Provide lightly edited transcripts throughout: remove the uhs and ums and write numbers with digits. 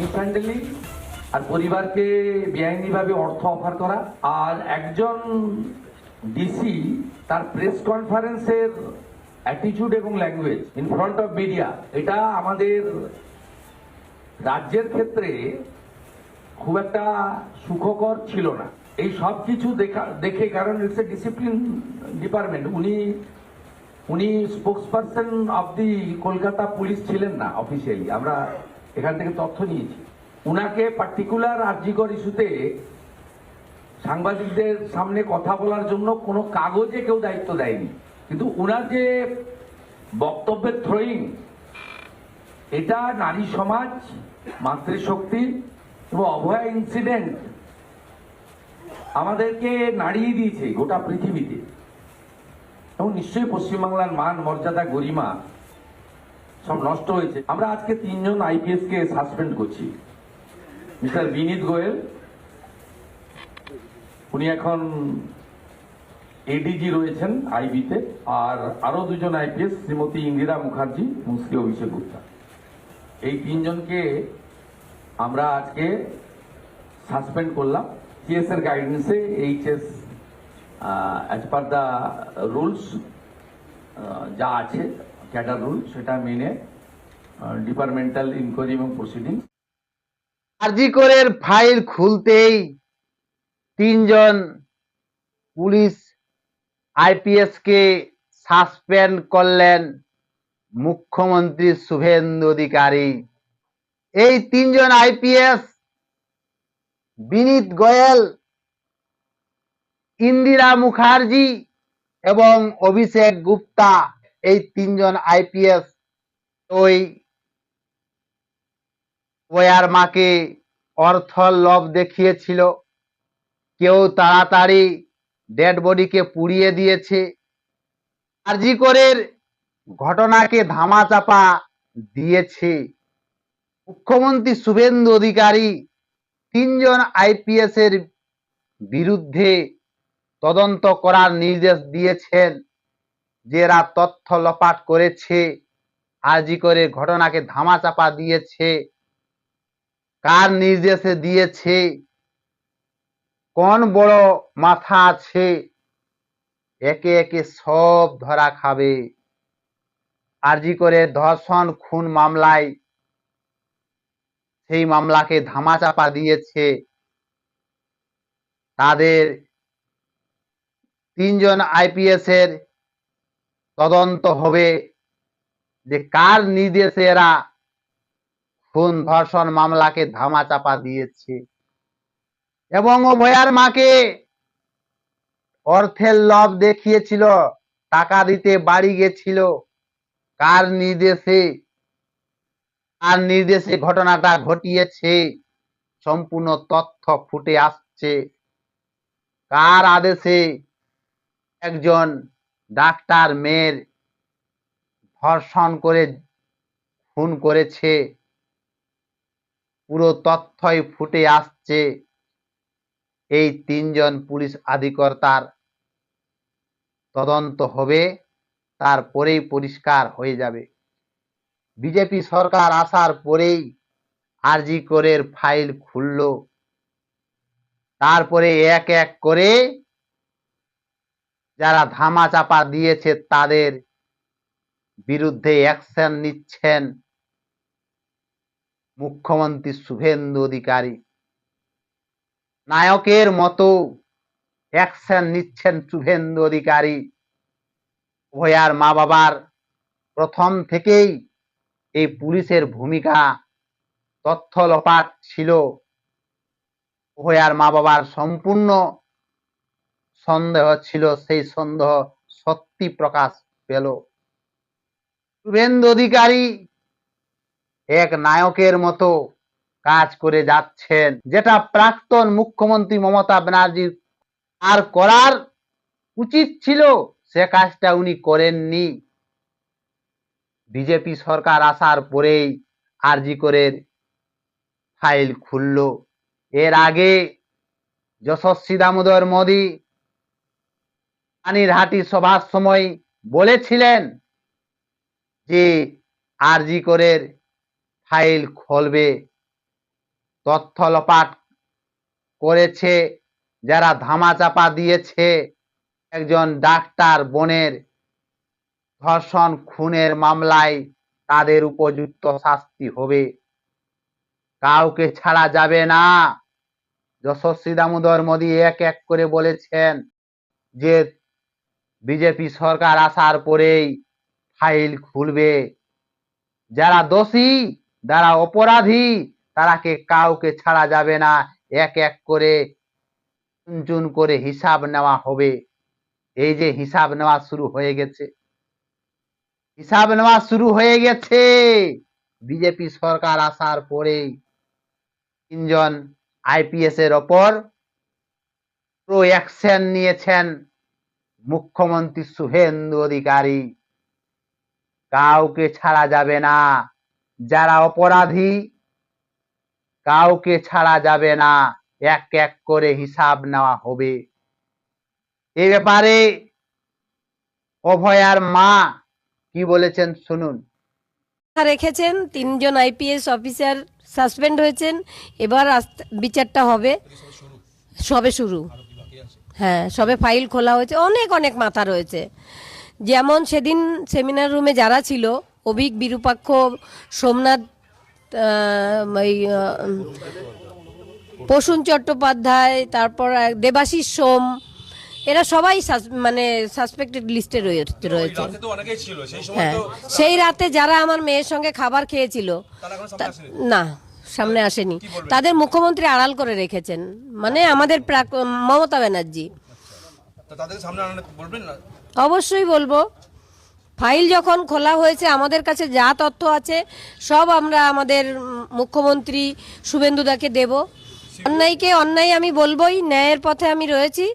মিসহ্যান্ডেলিং আর পরিবারকে বেআইনিভাবে অর্থ অফার করা, আর একজন ডিসি তার প্রেস কনফারেন্সের অ্যাটিটিউড এবং language in front of media, এটা আমাদের রাজ্যের ক্ষেত্রে খুব একটা সুখকর ছিল না। এই সব কিছু দেখে, কারণ ইটস এ ডিসিপ্লিন ডিপার্টমেন্ট, উনি spokesperson of the Kolkata police ছিলেন না অফিসিয়ালি, আমরা এখান থেকে তথ্য নিয়েছি। উনাকে পার্টিকুলার আরজিকর ইস্যুতে সাংবাদিকদের সামনে কথা বলার জন্য কোনো কাগজে কেউ দায়িত্ব দেয়নি, কিন্তু উনার যে বক্তব্যের থ্রোয়িং, এটা নারী সমাজ, মাতৃশক্তি এবং অভয়া ইনসিডেন্ট আমাদেরকে নাড়িয়ে দিয়েছে গোটা পৃথিবীতে, এবং নিশ্চয়ই পশ্চিমবাংলার মান, মর্যাদা, গরিমা সব নষ্ট হয়েছে। আমরা আজকে 3 জন আইপিএস কে সাসপেন্ড করছি। মিস্টার বিনীত গোয়েল, উনি এখন এডিজি রয়েছেন আইবিতে, আর আরো 2 জন আইপিএস, শ্রীমতী ইন্দিরা মুখার্জি এবং শ্রী অভিষেক গুপ্তা। এই 3 জনকে আমরা আজকে সাসপেন্ড করলাম সিএস এর গাইডেন্সে। HS as per the rules যা আছে, ক্যাডার রুল, সেটা মেনে ডিপার্টমেন্টাল ইনকোয়ারি এবং প্রসিডিং। আরজিকরের ফাইল খুলতেই 3 জন পুলিশ আইপিএস কে সাসপেন্ড করলেন মুখ্যমন্ত্রী শুভেন্দু অধিকারী। এই 3 জন আইপিএস, বিনীত গোয়েল, ইন্দিরা মুখার্জি এবং অভিষেক গুপ্তা, এই 3 জন আইপিএস ওই ওয়ার মাকে অর্থর লোভ দেখিয়েছিল। কেউ তাড়াতাড়ি ডেড বডিকে পুড়িয়ে দিয়েছে। আরজিকরের ঘটনাকে ধামাচাপা দিয়েছে। মুখ্যমন্ত্রী শুভেন্দু অধিকারী 3 জন আইপিএস এর বিরুদ্ধে তদন্ত করার নির্দেশ দিয়েছেন, যারা তথ্য লোপাট করেছে, আরজিকরের ঘটনাকে ধামাচাপা দিয়েছে। কার নির্দেশে দিয়েছে, কোন বড় মাথা আছে, একে একে সব ধরা খাবে। আরজিকরের ধর্ষণ খুন মামলায়, সেই মামলাকে ধামাচাপা দিয়েছে। তাদের 3 জন আইপিএস এর তদন্ত হবে যে কার নির্দেশে এরা খুন ধর্ষণ মামলাকে ধামাচাপা দিয়েছে। এবং অভয়ার মাকে অর্থের লোভ দেখিয়েছিল, টাকা দিতে বাড়ি গেছিল, কার নির্দেশে, কার নির্দেশে ঘটনাটা ঘটিয়েছে, সম্পূর্ণ তথ্য ফুটে আসছে। কার আদেশে একজন ডাক্তার মেয়ের ধর্ষণ করে খুন করেছে, পুরো তথ্যই ফুটে আসছে। এই 3 জন পুলিশ আধিকর্তার তদন্ত হবে, তারপরেই পরিষ্কার হয়ে যাবে। বিজেপি সরকার আসার পরেই আরজিকরের ফাইল খুলল, তারপরে এক এক করে যারা ধামাচাপা দিয়েছে তাদের বিরুদ্ধে অ্যাকশন নিচ্ছেন মুখ্যমন্ত্রী শুভেন্দু অধিকারী। নায়কের মতো অ্যাকশন নিচ্ছেন শুভেন্দু অধিকারী। অভয়ার মা বাবার প্রথম থেকেই এই পুলিশের ভূমিকা তথ্য লোপাট ছিল। অভয়ার মা বাবার সম্পূর্ণ সন্দেহ ছিল, সেই সন্দেহ সত্যি প্রকাশ পেল। শুভেন্দু অধিকারী এক নায়কের মতো কাজ করে যাচ্ছেন, যেটা প্রাক্তন মুখ্যমন্ত্রী মমতা ব্যানার্জির আর করার উচিত ছিল, সে কাজটা উনি করেননি। বিজেপি সরকার আসার পরেই আরজিকরের ফাইল খুলল। এর আগে যশস্বী দামোদর মোদী পানিরহাটি সভার সময় বলেছিলেন যে আরজিকরের ফাইল খুলবে, তথ্য লোপাট করেছে, যারা ধামাচাপা দিয়েছে একজন ডাক্তার বোনের ধর্ষণ খুনের মামলায়, তাদের উপযুক্ত শাস্তি হবে। কাউকে ছাড়া যাবে না। যশস্বী দামোদর মোদী এক এক করে বলেছেন যে বিজেপি সরকার আসার পরেই ফাইল খুলবে। যারা দোষী, যারা অপরাধী, তারাকে কাউকে ছাড়া যাবে না। এক এক করে চুন করে হিসাব নেওয়া হবে। এই যে হিসাব নেওয়া শুরু হয়ে গেছে, হিসাব নেওয়া শুরু হয়ে গেছে। বিজেপি সরকার আসার পরেই তিনজন আইপিএস এর ওপর প্রো অ্যাকশন নিয়েছেন মুখ্যমন্ত্রী শুভেন্দু অধিকারী। কাউকে ছাড়া যাবে না। যারা অপরাধী, কাউকে ছাড়া যাবে না। এক এক করে হিসাব নেওয়া হবে। এই ব্যাপারে অভয়ার মা কি বলেছেন শুনুন। রেখেছেন, তিনজন আইপিএস অফিসার সাসপেন্ড হয়েছেন। এবার বিচারটা হবে, সবে শুরু। হ্যাঁ, সবে ফাইল খোলা হয়েছে। অনেক অনেক মাথা রয়েছে। যেমন সেদিন সেমিনার রুমে যারা ছিল, অভিক, বিরূপাক্ষ, সোমনাথ, এই প্রসূন চট্টোপাধ্যায়, তারপর দেবাশিস সোম, এরা সবাই মানে সাসপেক্টেড লিস্টে রয়েছে। হ্যাঁ, সেই রাতে যারা আমার মেয়ের সঙ্গে খাবার খেয়েছিল, না, সামনে আসেনি। তাদের মুখ্যমন্ত্রী আড়াল করে রেখেছেন, মানে আমাদের মমতা ব্যানার্জি। অবশ্যই বলবো। ফাইল যখন খোলা হয়েছে, আমাদের কাছে যা তথ্য আছে সব আমরা আমাদের মুখ্যমন্ত্রী শুভেন্দুদাকে দেব। অন্যায়কে অন্যায় আমি বলবোই, ন্যায়ের পথে আমি রয়েছি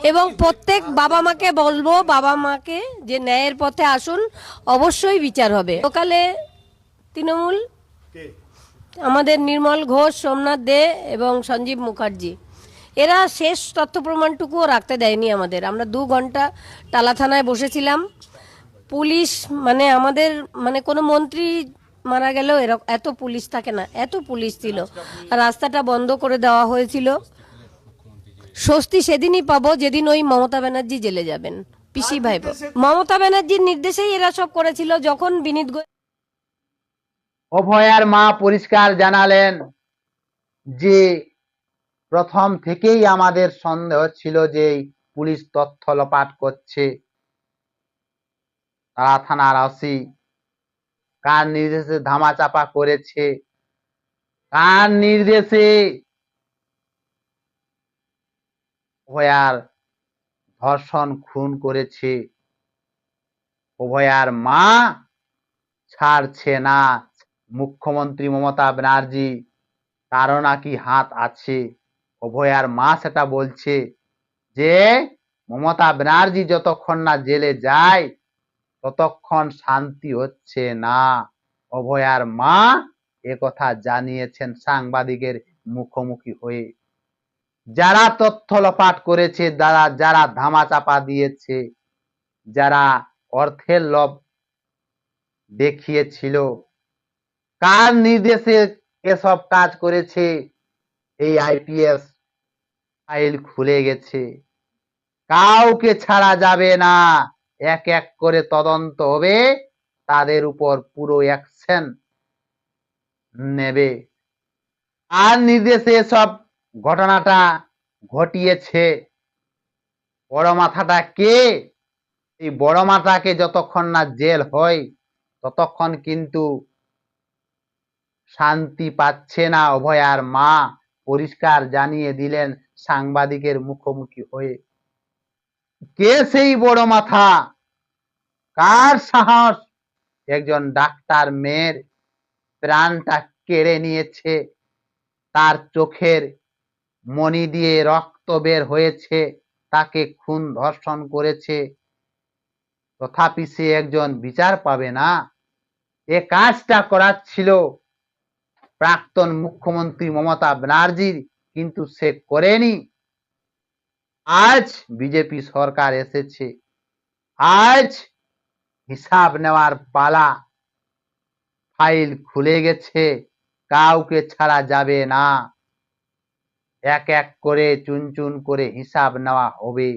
এবং প্রত্যেক বাবা মাকে বলবো, বাবা মাকে, যে ন্যায়ের পথে আসুন, অবশ্যই বিচার হবে। সকালে তৃণমূল, আমাদের নির্মল ঘোষ, সোমনাথ দে এবং সঞ্জীব মুখার্জি, এরা শেষ তথ্য প্রমাণটুকুও রাখতে দেয়নি আমাদের। আমরা 2 ঘন্টা টালা থানায় বসেছিলাম। পুলিশ, মানে আমাদের, মানে কোনো মন্ত্রী মারা গেলেও এত পুলিশ থাকে না, এত পুলিশ ছিল। রাস্তাটা বন্ধ করে দেওয়া হয়েছিল। স্বস্তি সেদিনই পাবো যেদিন ওই মমতা ব্যানার্জি জেলে যাবেন, পিসি ভাইপো। মমতা ব্যানার্জির নির্দেশেই এরা সব করেছিল। যখন বিনীত অভয়ার মা পরিষ্কার জানালেন যে প্রথম থেকেই আমাদের সন্দেহ ছিল যে পুলিশ তথ্য লোপাট করছে। তারা থানার ওসি কার নির্দেশে ধামাচাপা করেছে, কার নির্দেশে অভয়ার ধর্ষণ খুন করেছে। অভয়ার মা ছাড়ছে না। মুখ্যমন্ত্রী মমতা ব্যানার্জি, তারও নাকি হাত আছে। অভয়ার মা সেটা বলছে যে মমতা ব্যানার্জি যতক্ষণ না জেলে যায় ততক্ষণ শান্তি হচ্ছে না। অভয়ার মা একথা জানিয়েছেন সাংবাদিকের মুখোমুখি হয়ে। যারা তথ্য লোপাট করেছে, যারা ধামাচাপা দিয়েছে, যারা অর্থের লোভ দেখিয়েছিল, কার নির্দেশে এসব কাজ করেছে, এই আইপিএস ফাইল খুলে গেছে। কাউকে ছাড়া যাবে না। এক এক করে তদন্ত হবে, তাদের উপর পুরো অ্যাকশন নেবে। আর নির্দেশে সব ঘটনাটা ঘটিয়েছে। বড় মাথাটা কে? এই বড় মাথাকে যতক্ষণ না জেল হয় ততক্ষণ কিন্তু শান্তি পাচ্ছে না। অভয়ার মা পরিষ্কার জানিয়ে দিলেন সাংবাদিকের মুখোমুখি হয়ে। কে সেই বড় মাথা? কার সাহস একজন ডাক্তার মেয়ের প্রাণটা কেড়ে নিয়েছে? তার চোখের মণি দিয়ে রক্ত বের হয়েছে, তাকে খুন ধর্ষণ করেছে, তথাপি সে একজন বিচার পাবে না? এ কাজটা করাচ্ছিল প্রাক্তন মুখ্যমন্ত্রী মমতা ব্যানার্জি, কিন্তু সে করেনি। আজ বিজেপি সরকার এসেছে, আজ হিসাব নেওয়ার পালা। ফাইল খুলে গেছে, কাউকে ছাড়া যাবে না। এক এক করে চুন চুন করে হিসাব নেওয়া হবে।